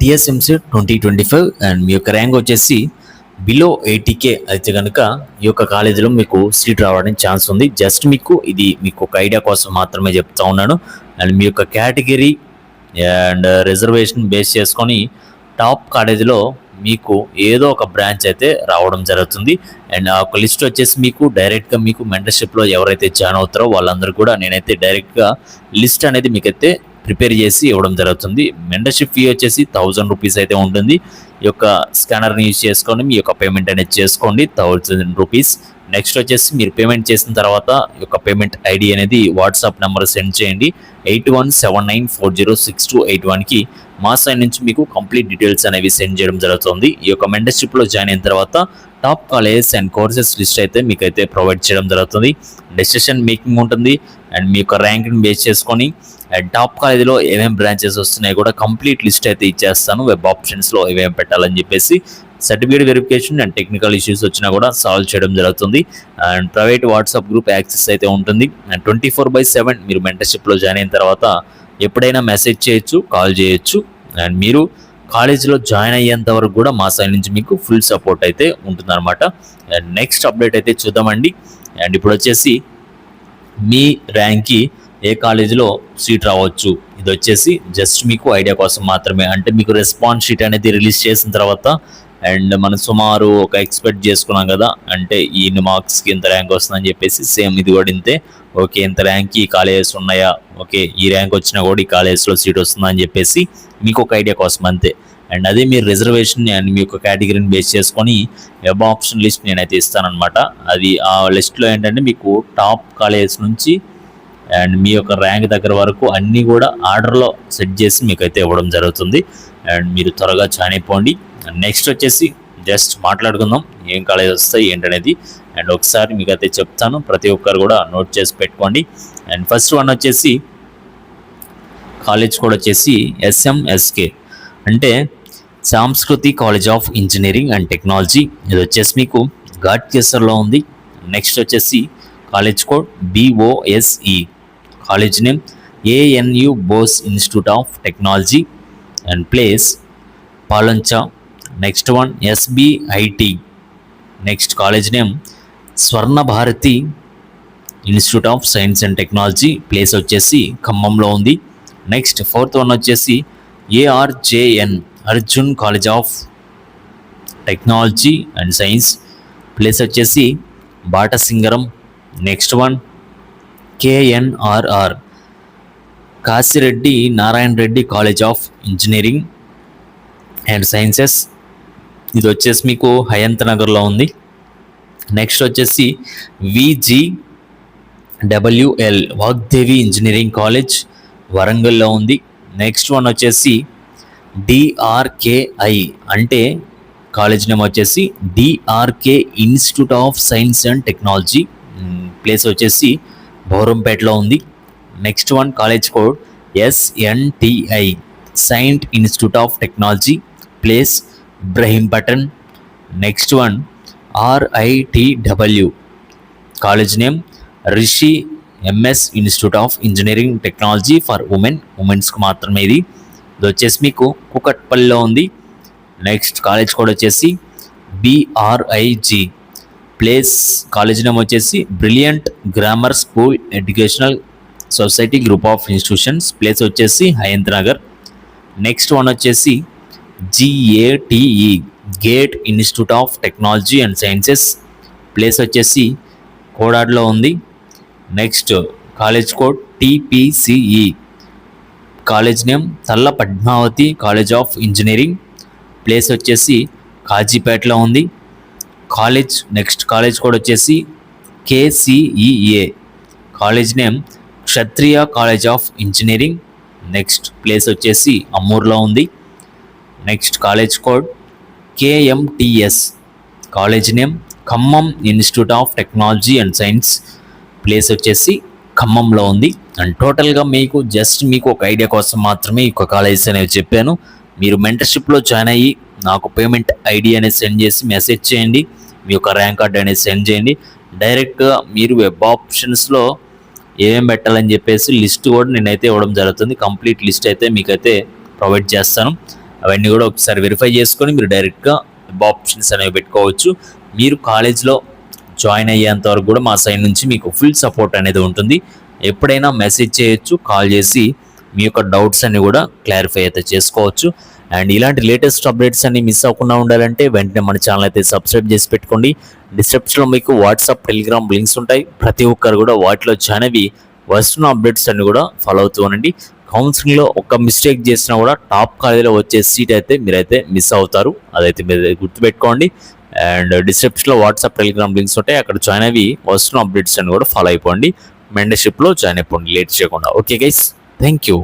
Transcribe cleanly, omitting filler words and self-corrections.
TSMC 2025 and మీ యొక్క rank వచ్చేసి below 80K అయితే కనుక ఈ యొక్క కాలేజీలో మీకు సీట్ రావడానికి ఛాన్స్ ఉంది. జస్ట్ మీకు ఒక ఐడియా కోసం మాత్రమే చెప్తా ఉన్నాను. అండ్ మీ యొక్క కేటగిరీ అండ్ రిజర్వేషన్ బేస్ చేసుకొని టాప్ కాలేజీలో మీకు ఏదో ఒక బ్రాంచ్ అయితే రావడం జరుగుతుంది. అండ్ ఆ ఒక లిస్ట్ వచ్చేసి మీకు డైరెక్ట్గా మీకు మెంటర్షిప్లో ఎవరైతే జాయిన్ అవుతారో వాళ్ళందరూ కూడా నేనైతే డైరెక్ట్గా లిస్ట్ అనేది మీకైతే ప్రిపేర్ చేసి ఇవ్వడం జరుగుతుంది. మెంటర్షిప్ ఫీ వచ్చేసి 1000 రూపీస్ అయితే ఉంటుంది. ఈ యొక్క స్కానర్ని యూజ్ చేసుకొని మీ యొక్క పేమెంట్ అనేది చేసుకోండి 1000 రూపీస్. నెక్స్ట్ వచ్చేసి మీరు పేమెంట్ చేసిన తర్వాత ఈ యొక్క పేమెంట్ ఐడి అనేది వాట్సాప్ నెంబర్ సెండ్ చేయండి 8179406281కి. మా సైడ్ నుంచి మీకు కంప్లీట్ డీటెయిల్స్ అనేవి సెండ్ చేయడం జరుగుతుంది. ఈ యొక్క మెంటర్షిప్లో జాయిన్ అయిన తర్వాత top colleges and courses list అయితే మీకైతే ప్రొవైడ్ చేయడం జరుగుతుంది. డెసిషన్ మేకింగ్ ఉంటుంది అండ్ మీ యొక్క ర్యాంక్ని బేస్ చేసుకొని అండ్ టాప్ కాలేజీలో ఏమేమి బ్రాంచెస్ వస్తున్నాయి కూడా కంప్లీట్ లిస్ట్ అయితే ఇచ్చేస్తాను. వెబ్ ఆప్షన్స్లో ఏమేమి పెట్టాలని చెప్పేసి certificate verification and technical issues వచ్చినా కూడా సాల్వ్ చేయడం జరుగుతుంది. And private WhatsApp group access అయితే ఉంటుంది. అండ్ 24/7 మీరు మెంటర్షిప్లో జాయిన్ అయిన తర్వాత ఎప్పుడైనా మెసేజ్ చేయొచ్చు, కాల్ చేయొచ్చు. అండ్ మీరు కాలేజీలో జాయిన్ అయ్యేంత వరకు కూడా మా సైడ్ నుంచి మీకు ఫుల్ సపోర్ట్ అయితే ఉంటుందన్నమాట. అండ్ నెక్స్ట్ అప్డేట్ అయితే చూద్దామండి. అండ్ ఇప్పుడు వచ్చేసి మీ ర్యాంక్కి ఏ కాలేజీలో సీట్ రావచ్చు, ఇది వచ్చేసి జస్ట్ మీకు ఐడియా కోసం మాత్రమే. అంటే మీకు రెస్పాన్స్ షీట్ అనేది రిలీజ్ చేసిన తర్వాత అండ్ మనం సుమారు ఒక ఎక్స్పెక్ట్ చేసుకున్నాం కదా, అంటే ఈ మార్క్స్కి ఇంత ర్యాంక్ వస్తుందని చెప్పేసి సేమ్ ఇది కూడా ఇంతే. ఓకే, ఇంత ర్యాంక్కి ఈ కాలేజెస్ ఉన్నాయా, ఓకే ఈ ర్యాంక్ వచ్చినా కూడా ఈ కాలేజెస్లో సీట్ వస్తుందని చెప్పేసి మీకు ఒక ఐడియా కోసం అంతే. అండ్ అదే మీరు రిజర్వేషన్ అండ్ మీ యొక్క కేటగిరీని బేస్ చేసుకొని వెబ్ ఆప్షన్ లిస్ట్ నేనైతే ఇస్తానమాట. అది ఆ లిస్ట్లో ఏంటంటే మీకు టాప్ కాలేజెస్ నుంచి అండ్ మీ యొక్క ర్యాంక్ దగ్గర వరకు అన్నీ కూడా ఆర్డర్లో సెట్ చేసి మీకైతే ఇవ్వడం జరుగుతుంది. అండ్ మీరు త్వరగా జాయిన్ అయిపోండి. నెక్స్ట్ వచ్చేసి జస్ట్ మాట్లాడుకుందాం ఏం కాలేజ్ వస్తాయి ఏంటనేది. అండ్ ఒకసారి మీకైతే చెప్తాను, ప్రతి ఒక్కరు కూడా నోట్ చేసి పెట్టుకోండి. అండ్ ఫస్ట్ వన్ వచ్చేసి కాలేజ్ కూడా వచ్చేసి SMSK అంటే Sanskriti college of engineering and technology. ఇది వచ్చేసి మీకు ఘాట్కేసర్లో ఉంది. నెక్స్ట్ వచ్చేసి college code BOSE, college name ANU Bose institute of technology and place Palancha. Next one SBIT, next college name Swarna Bharathi institute of science and technology, place వచ్చేసి ఖమ్మంలో ఉంది. నెక్స్ట్ ఫోర్త్ వన్ వచ్చేసి ARJN Arjun college of technology and science, place వచ్చేసి Batasingaram. Next one KNRR Kasireddy Narayana Reddy college of engineering and sciences, ఇది వచ్చేసి మీకు హయంత్ నగర్లో ఉంది. నెక్స్ట్ వచ్చేసి VGWL వాగ్దేవి ఇంజనీరింగ్ కాలేజ్ వరంగల్లో ఉంది. నెక్స్ట్ వన్ వచ్చేసి DRKI అంటే కాలేజ్ నేమ్ వచ్చేసి DRK institute of science and technology, place వచ్చేసి బౌరంపేటలో ఉంది. Next one college code SNTI Scient institute of technology, place Ibrahimpatnam. Next one RITW college name Rishi MS institute of engineering technology for ఉమెన్స్కి మాత్రమే ఇది వచ్చేసి మీకు కూకట్పల్లిలో ఉంది. నెక్స్ట్ కాలేజ్ కోడ్ వచ్చేసి BRIG, ప్లేస్ కాలేజ్ నేమ్ వచ్చేసి brilliant grammar school educational society group of institutions, place వచ్చేసి హయంత్ నగర్. నెక్స్ట్ వన్ వచ్చేసి GATE Gate institute of technology and sciences, place వచ్చేసి కోడాడ్లో ఉంది. Next college code TPCE, college name Talla Padmavathi college of engineering, place వచ్చేసి కాజీపేటలో ఉంది. Next college code వచ్చేసి KCEA, college name Kshatriya college of engineering, next place వచ్చేసి అమ్మూర్లో ఉంది. Next college code KMTS, college name Khammam institute of technology and science, place వచ్చేసి ఖమ్మంలో ఉంది. అండ్ టోటల్గా మీకు ఒక ఐడియా కోసం మాత్రమే ఈ కాలేజెస్ అనేవి చెప్పాను. మీరు మెంటర్షిప్లో జాయిన్ అయ్యి నాకు పేమెంట్ ఐడి అనేది సెండ్ చేసి మెసేజ్ చేయండి, మీ యొక్క ర్యాంక్ కార్డ్ అనేది సెండ్ చేయండి. డైరెక్ట్గా మీరు వెబ్ ఆప్షన్స్లో ఏమేమి పెట్టాలని చెప్పేసి లిస్ట్ కూడా నేనైతే ఇవ్వడం జరుగుతుంది. కంప్లీట్ లిస్ట్ అయితే మీకైతే ప్రొవైడ్ చేస్తాను. అవన్నీ కూడా ఒకసారి వెరిఫై చేసుకొని మీరు డైరెక్ట్గా ఆప్షన్స్ అనేవి పెట్టుకోవచ్చు. మీరు కాలేజ్లో జాయిన్ అయ్యేంత వరకు కూడా మా సైడ్ నుంచి మీకు ఫుల్ సపోర్ట్ అనేది ఉంటుంది. ఎప్పుడైనా మెసేజ్ చేయొచ్చు, కాల్ చేసి మీ యొక్క డౌట్స్ అన్ని కూడా క్లారిఫై అయితే చేసుకోవచ్చు. అండ్ ఇలాంటి లేటెస్ట్ అప్డేట్స్ అన్ని మిస్ అవ్వకుండా ఉండాలంటే వెంటనే మన ఛానల్ అయితే సబ్స్క్రైబ్ చేసి పెట్టుకోండి. డిస్క్రిప్షన్లో మీకు వాట్సాప్, టెలిగ్రామ్ లింక్స్ ఉంటాయి. ప్రతి ఒక్కరు కూడా వాటిలో జాయిన్ అయ్యి వస్తున్న అప్డేట్స్ అన్ని కూడా ఫాలో అవుతూ ఉండండి. కౌన్సిలింగ్లో ఒక మిస్టేక్ చేసినా కూడా టాప్ కాలేజీలో వచ్చే సీట్ అయితే మీరైతే మిస్ అవుతారు. అదైతే మీరు గుర్తుపెట్టుకోండి. అండ్ డిస్క్రిప్షన్లో వాట్సాప్, టెలిగ్రామ్ లింక్స్ ఉంటాయి. అక్కడ జాయిన్ అయ్యి వస్తున్న అప్డేట్స్ అన్ని కూడా ఫాలో అయిపోండి. మెంటర్షిప్లో జాయిన్ అయిపోండి లేట్ చేయకుండా. Okay guys, thank you.